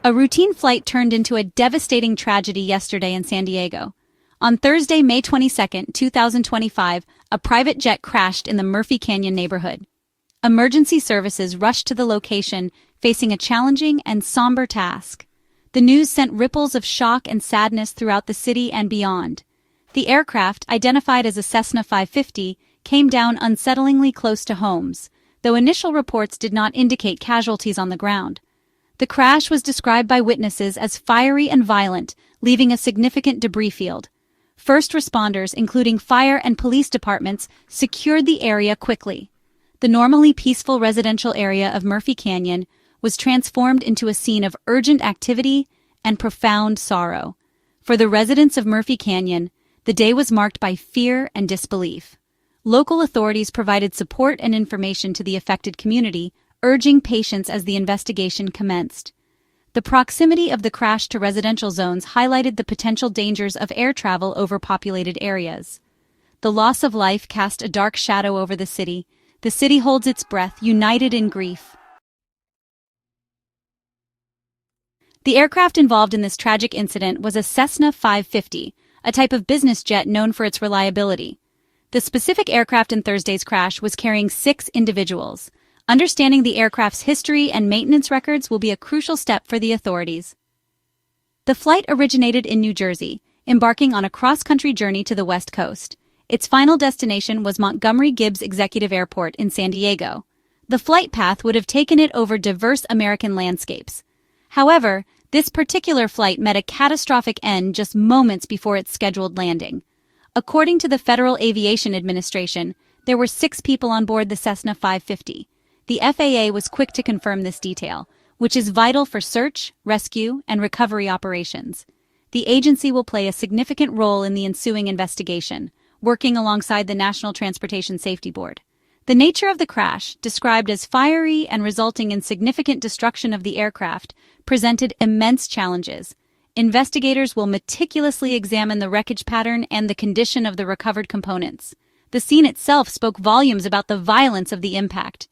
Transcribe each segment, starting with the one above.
A routine flight turned into a devastating tragedy yesterday in San Diego. On Thursday, May 22, 2025, a private jet crashed in the Murphy Canyon neighborhood. Emergency services rushed to the location, facing a challenging and somber task. The news sent ripples of shock and sadness throughout the city and beyond. The aircraft, identified as a Cessna 550, came down unsettlingly close to homes, though initial reports did not indicate casualties on the ground. The crash was described by witnesses as fiery and violent, leaving a significant debris field. First responders, including fire and police departments, secured the area quickly. The normally peaceful residential area of Murphy Canyon was transformed into a scene of urgent activity and profound sorrow. For the residents of Murphy Canyon, the day was marked by fear and disbelief. Local authorities provided support and information to the affected community, urging patience as the investigation commenced. The proximity of the crash to residential zones highlighted the potential dangers of air travel over populated areas. The loss of life cast a dark shadow over the city. The city holds its breath, united in grief. The aircraft involved in this tragic incident was a Cessna 550, a type of business jet known for its reliability. The specific aircraft in Thursday's crash was carrying 6 individuals. Understanding the aircraft's history and maintenance records will be a crucial step for the authorities. The flight originated in New Jersey, embarking on a cross-country journey to the West Coast. Its final destination was Montgomery Gibbs Executive Airport in San Diego. The flight path would have taken it over diverse American landscapes. However, this particular flight met a catastrophic end just moments before its scheduled landing. According to the Federal Aviation Administration, there were 6 people on board the Cessna 550. The FAA was quick to confirm this detail, which is vital for search, rescue, and recovery operations. The agency will play a significant role in the ensuing investigation, working alongside the National Transportation Safety Board. The nature of the crash, described as fiery and resulting in significant destruction of the aircraft, presented immense challenges. Investigators will meticulously examine the wreckage pattern and the condition of the recovered components. The scene itself spoke volumes about the violence of the impact.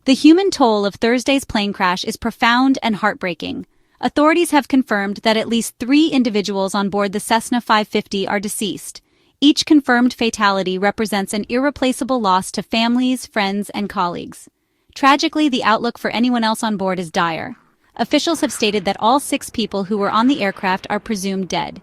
The human toll of Thursday's plane crash is profound and heartbreaking. Authorities have confirmed that at least 3 individuals on board the Cessna 550 are deceased. Each confirmed fatality represents an irreplaceable loss to families, friends, and colleagues. Tragically, the outlook for anyone else on board is dire. Officials have stated that all 6 people who were on the aircraft are presumed dead.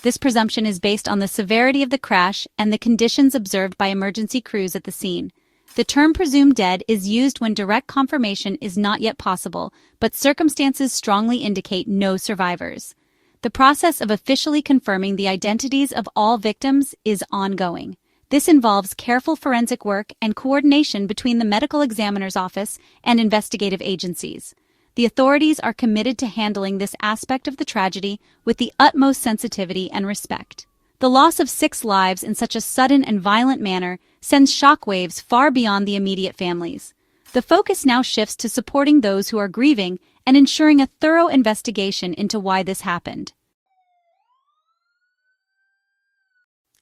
This presumption is based on the severity of the crash and the conditions observed by emergency crews at the scene. The term presumed dead is used when direct confirmation is not yet possible, but circumstances strongly indicate no survivors. The process of officially confirming the identities of all victims is ongoing. This involves careful forensic work and coordination between the medical examiner's office and investigative agencies. The authorities are committed to handling this aspect of the tragedy with the utmost sensitivity and respect. The loss of 6 lives in such a sudden and violent manner sends shockwaves far beyond the immediate families. The focus now shifts to supporting those who are grieving and ensuring a thorough investigation into why this happened.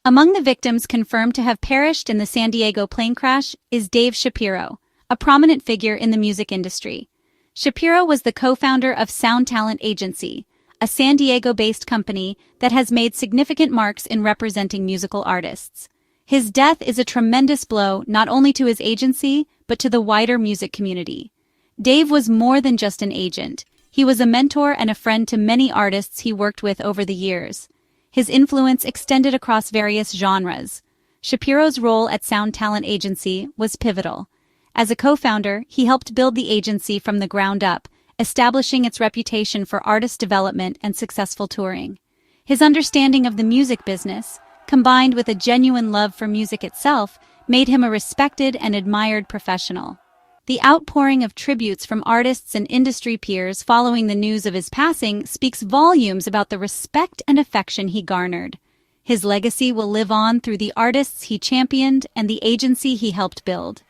Among the victims confirmed to have perished in the Sandiego plane crash is Dave Shapiro, a prominent figure in the music industry. Shapiro was the co-founder of Sound Talent Agency, a San Diego-based company that has made significant marks in representing musical artists. His death is a tremendous blow not only to his agency, but to the wider music community. Dave was more than just an agent. He was a mentor and a friend to many artists he worked with over the years. His influence extended across various genres. Shapiro's role at Sound Talent Agency was pivotal. As a co-founder, he helped build the agency from the ground up, establishing its reputation for artist development and successful touring. His understanding of the music business, combined with a genuine love for music itself, made him a respected and admired professional. The outpouring of tributes from artists and industry peers following the news of his passing speaks volumes about the respect and affection he garnered. His legacy will live on through the artists he championed and the agency he helped build.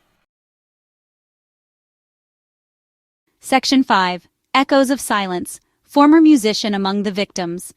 Section 5. Echoes of Silence. Former musician among the victims.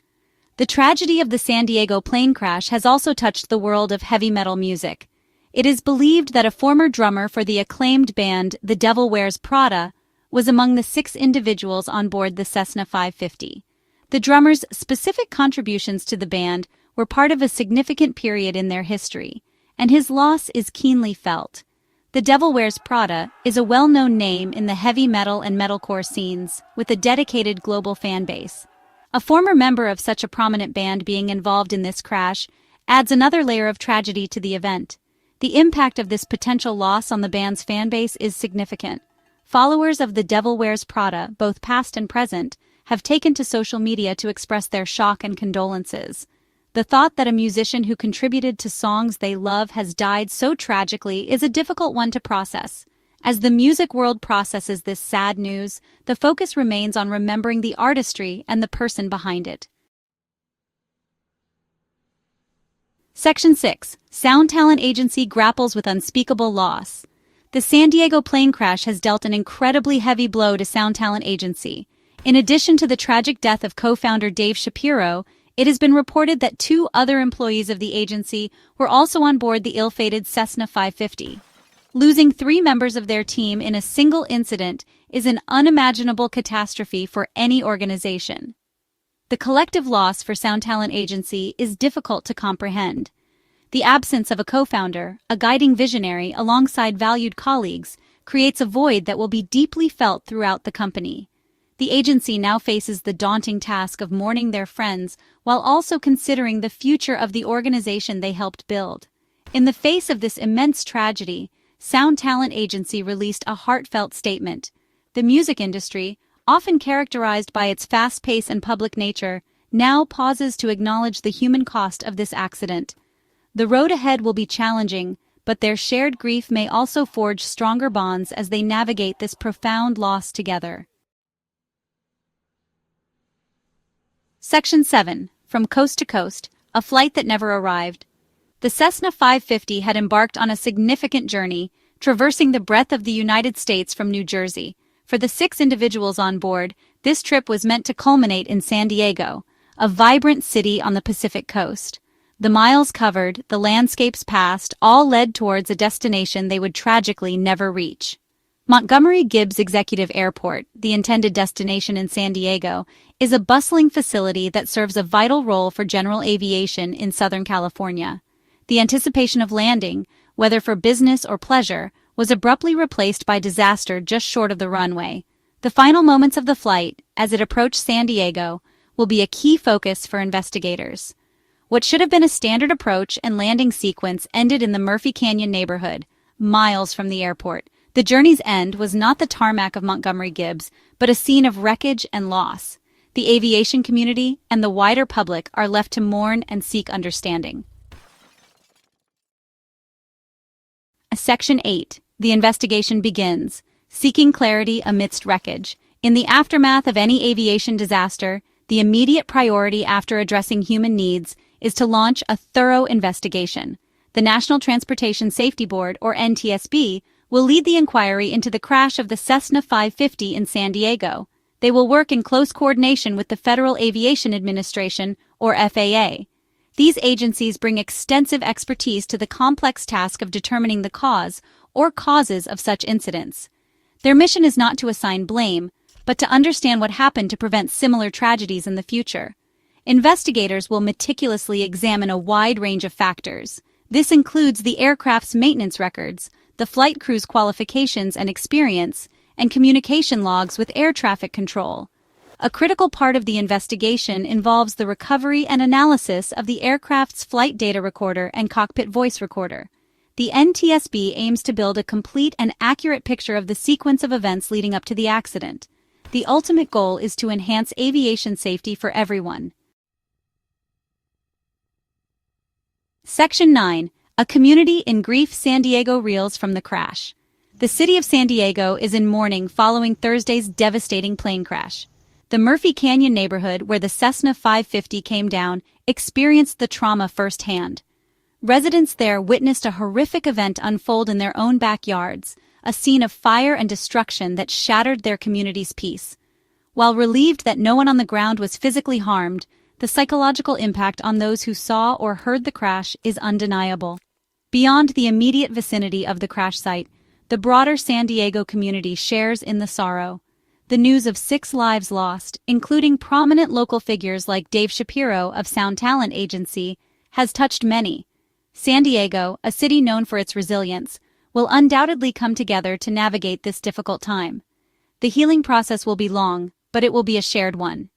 The tragedy of the San Diego plane crash has also touched the world of heavy metal music. It is believed that a former drummer for the acclaimed band The Devilwearsprada was among the 6 individuals on board the Cessna 550. The drummer's specific contributions to the band were part of a significant period in their history, and his loss is keenly felt. The Devilwearsprada is a well-known name in the heavy metal and metalcore scenes, with a dedicated global fan base. A former member of such a prominent band being involved in this crash adds another layer of tragedy to the event. The impact of this potential loss on the band's fan base is significant. Followers of the Devilwearsprada, both past and present, have taken to social media to express their shock and condolences. The thought that a musician who contributed to songs they love has died so tragically is a difficult one to process. As the music world processes this sad news, the focus remains on remembering the artistry and the person behind it. Section 6. Sound Talent Agency grapples with unspeakable loss. The Sandiego plane crash has dealt an incredibly heavy blow to Sound Talent Agency. In addition to the tragic death of co-founder Dave Shapiro, it has been reported that 2 other employees of the agency were also on board the ill-fated Cessna 550. Losing 3 members of their team in a single incident is an unimaginable catastrophe for any organization. The collective loss for Sound Talent Agency is difficult to comprehend. The absence of a co-founder, a guiding visionary alongside valued colleagues, creates a void that will be deeply felt throughout the company. The agency now faces the daunting task of mourning their friends while also considering the future of the organization they helped build. In the face of this immense tragedy, Sound Talent Agency released a heartfelt statement. The music industry, often characterized by its fast pace and public nature, now pauses to acknowledge the human cost of this accident. The road ahead will be challenging, but their shared grief may also forge stronger bonds as they navigate this profound loss together. Section 7. From Coast to Coast, a flight that never arrived. The Cessna 550 had embarked on a significant journey, traversing the breadth of the United States from New Jersey. For the 6 individuals on board, this trip was meant to culminate in San Diego, a vibrant city on the Pacific coast. The miles covered, the landscapes passed, all led towards a destination they would tragically never reach. Montgomery Gibbs Executive Airport, the intended destination in San Diego, is a bustling facility that serves a vital role for general aviation in Southern California. The anticipation of landing, whether for business or pleasure, was abruptly replaced by disaster just short of the runway. The final moments of the flight, as it approached San Diego, will be a key focus for investigators. What should have been a standard approach and landing sequence ended in the Murphy Canyon neighborhood, miles from the airport. The journey's end was not the tarmac of Montgomery Gibbs, but a scene of wreckage and loss. The aviation community and the wider public are left to mourn and seek understanding. Section 8. The investigation begins, seeking clarity amidst wreckage. In the aftermath of any aviation disaster, the immediate priority after addressing human needs is to launch a thorough investigation. The National Transportation Safety Board, or NTSB, will lead the inquiry into the crash of the Cessna 550 in San Diego. They will work in close coordination with the Federal Aviation Administration, or FAA. These agencies bring extensive expertise to the complex task of determining the cause or causes of such incidents. Their mission is not to assign blame, but to understand what happened to prevent similar tragedies in the future. Investigators will meticulously examine a wide range of factors. This includes the aircraft's maintenance records, the flight crew's qualifications and experience, and communication logs with air traffic control. A critical part of the investigation involves the recovery and analysis of the aircraft's flight data recorder and cockpit voice recorder. The NTSB aims to build a complete and accurate picture of the sequence of events leading up to the accident. The ultimate goal is to enhance aviation safety for everyone. Section 9. A community in grief. San Diego reels from the crash. The city of San Diego is in mourning following Thursday's devastating plane crash. The Murphy Canyon neighborhood, where the Cessna 550 came down, experienced the trauma firsthand. Residents there witnessed a horrific event unfold in their own backyards, a scene of fire and destruction that shattered their community's peace. While relieved that no one on the ground was physically harmed, the psychological impact on those who saw or heard the crash is undeniable. Beyond the immediate vicinity of the crash site, the broader San Diego community shares in the sorrow. The news of 6 lives lost, including prominent local figures like Dave Shapiro of Sound Talent Agency, has touched many. San Diego, a city known for its resilience, will undoubtedly come together to navigate this difficult time. The healing process will be long, but it will be a shared one.